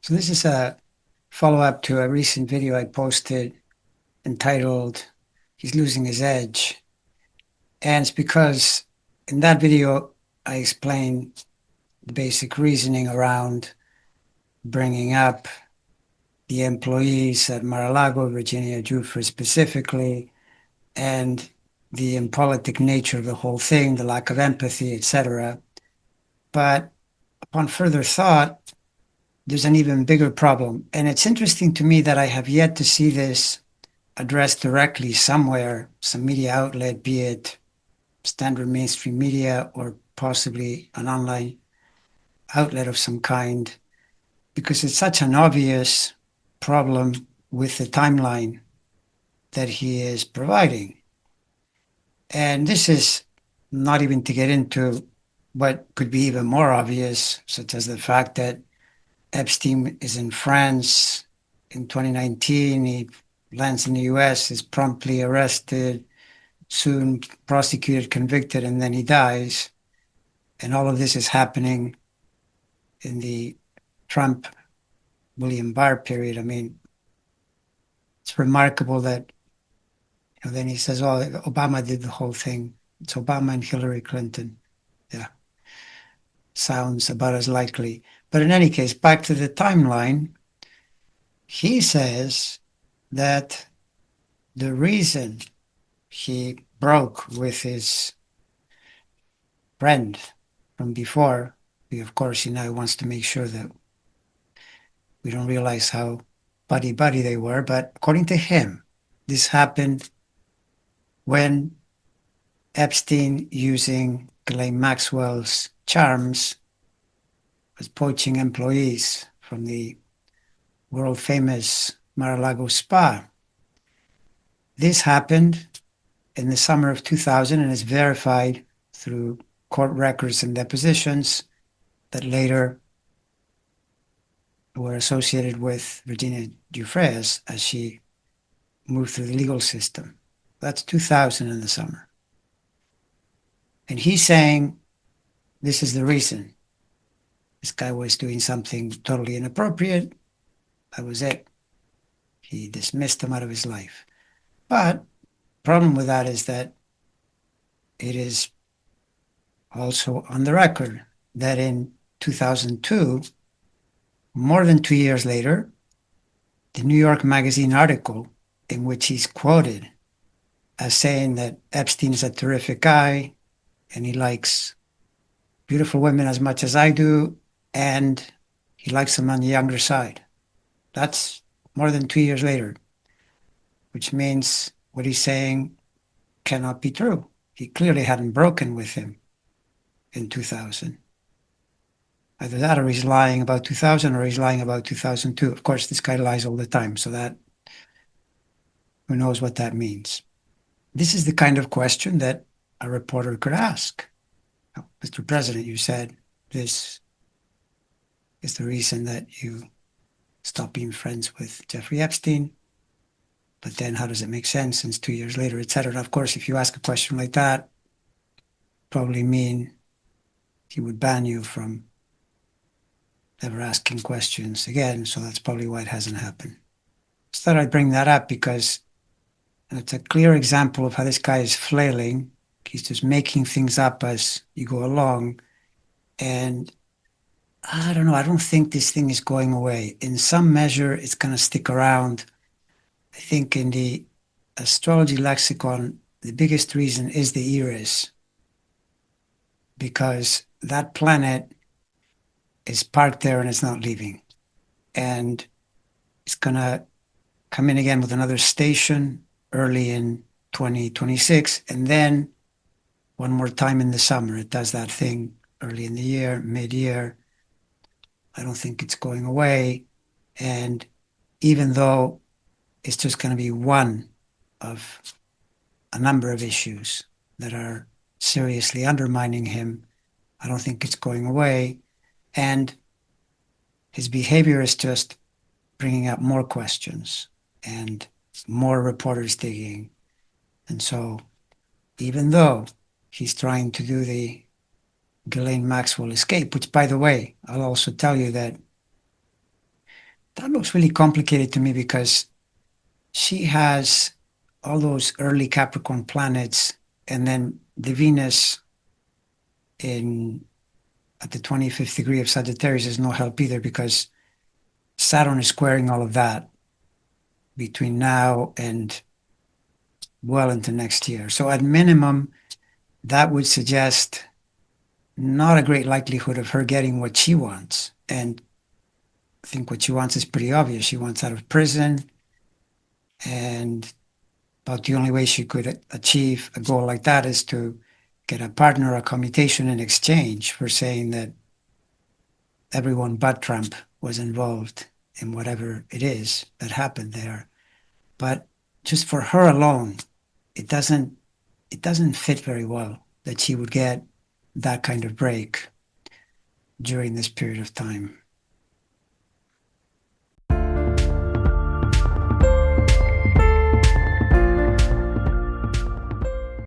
So this is a follow-up to a recent video I posted entitled "He's Losing His Edge." And it's because in that video, I explain the basic reasoning around bringing up the employees at Mar-a-Lago, Virginia Giuffre specifically, and the impolitic nature of the whole thing, the lack of empathy, etc. But upon further thought, there's an even bigger problem. And it's interesting to me that I have yet to see this addressed directly somewhere, some media outlet, be it standard mainstream media or possibly an online outlet of some kind, because it's such an obvious problem with the timeline that he is providing. And this is not even to get into what could be even more obvious, such as the fact that Epstein is in France in 2019. He lands in the US, is promptly arrested, soon prosecuted, convicted, and then he dies. And all of this is happening in the Trump William Barr period. I mean, it's remarkable that then he says, "Oh, Obama did the whole thing." It's Obama and Hillary Clinton. Yeah, sounds about as likely. But in any case, back to the timeline. He says that the reason he broke with his friend from before, of course, he now wants to make sure that we don't realize how buddy-buddy they were. But according to him, this happened when Epstein, using Ghislaine Maxwell's charms, was poaching employees from the world-famous Mar-a-Lago spa. This happened in the summer of 2000 and is verified through court records and depositions that later were associated with Virginia Giuffre as she moved through the legal system. That's 2000 in the summer. And he's saying this is the reason. This guy was doing something totally inappropriate. That was it. He dismissed him out of his life. But problem with that is that it is also on the record that in 2002, more than 2 years later, the New York Magazine article in which he's quoted as saying that Epstein is a terrific guy and he likes beautiful women as much as I do, and he likes them on the younger side. That's more than 2 years later, which means what he's saying cannot be true. He clearly hadn't broken with him in 2000. Either that or he's lying about 2000 or he's lying about 2002. Of course, this guy lies all the time, so that who knows what that means. This is the kind of question that a reporter could ask. Mr. President, you said this is the reason that you stopped being friends with Jeffrey Epstein. But then how does it make sense since 2 years later, et cetera? Of course, if you ask a question like that, probably mean he would ban you from never asking questions again. So that's probably why it hasn't happened. Just thought I'd bring that up because it's a clear example of how this guy is flailing. He's just making things up as you go along. And I don't know, I don't think this thing is going away. In some measure, it's going to stick around. I think in the astrology lexicon, the biggest reason is the Eris, because that planet is parked there and it's not leaving. And it's going to come in again with another station early in 2026, and then one more time in the summer. It does that thing early in the year, mid-year. I don't think it's going away. And even though it's just going to be one of a number of issues that are seriously undermining him, I don't think it's going away. And his behavior is just bringing up more questions and more reporters digging. And so even though he's trying to do the Ghislaine Maxwell escape, which, by the way, I'll also tell you that That looks really complicated to me because she has all those early Capricorn planets, and then the Venus in at the 25th degree of Sagittarius is no help either because Saturn is squaring all of that between now and well into next year. So at minimum, that would suggest not a great likelihood of her getting what she wants. And I think what she wants is pretty obvious. She wants out of prison, and about the only way she could achieve a goal like that is to get a partner or a commutation in exchange for saying that everyone but Trump was involved in whatever it is that happened there. But just for her alone, it doesn't fit very well that she would get that kind of break during this period of time.